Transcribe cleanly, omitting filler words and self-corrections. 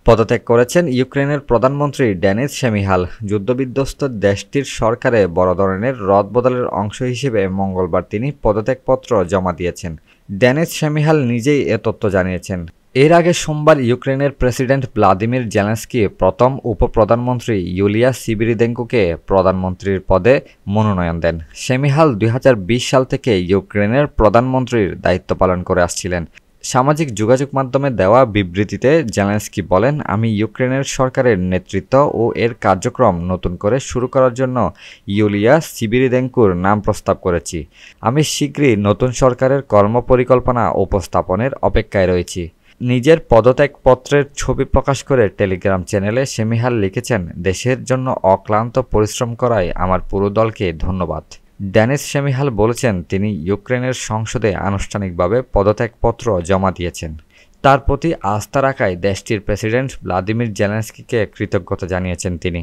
পদত্যাগ করেছেন ইউক্রেনের প্রধানমন্ত্রী ডেনিস শেমিহাল। যুদ্ধবিধ্বস্ত দেশটির সরকারে বড় ধরনের রদবদলের অংশ হিসেবে মঙ্গলবার তিনি পদত্যাগপত্র জমা দিয়েছেন। ডেনিস শেমিহাল নিজেই এ তথ্য জানিয়েছেন। এর আগে সোমবার ইউক্রেনের প্রেসিডেন্ট ভ্লাদিমির জেলেনস্কি প্রথম উপপ্রধানমন্ত্রী ইউলিয়া সিবিরিদেঙ্কোকে প্রধানমন্ত্রীর পদে মনোনয়ন দেন। শেমিহাল 2020 সাল থেকে ইউক্রেনের প্রধানমন্ত্রীর দায়িত্ব পালন করে আসছিলেন। সামাজিক যোগাযোগ মাধ্যমে দেওয়া বিবৃতিতে জেলেনস্কি বলেন, আমি ইউক্রেনের সরকারের নেতৃত্ব ও এর কার্যক্রম নতুন করে শুরু করার জন্য ইউলিয়া সিবিরিদেঙ্কোর নাম প্রস্তাব করেছি। আমি শীঘ্রই নতুন সরকারের কর্মপরিকল্পনা উপস্থাপনের অপেক্ষায় রয়েছি। নিজের পদত্যাগপত্রের ছবি প্রকাশ করে টেলিগ্রাম চ্যানেলে শেমিহাল লিখেছেন, দেশের জন্য অক্লান্ত পরিশ্রম করায় আমার পুরো দলকে ধন্যবাদ। ডেনিস শেমিহাল বলেছেন, তিনি ইউক্রেনের সংসদে আনুষ্ঠানিকভাবে পদত্যাগপত্র জমা দিয়েছেন। তার প্রতি আস্থা রাখায় দেশটির প্রেসিডেন্ট ভ্লাদিমির জেলেনস্কিকে কৃতজ্ঞতা জানিয়েছেন তিনি।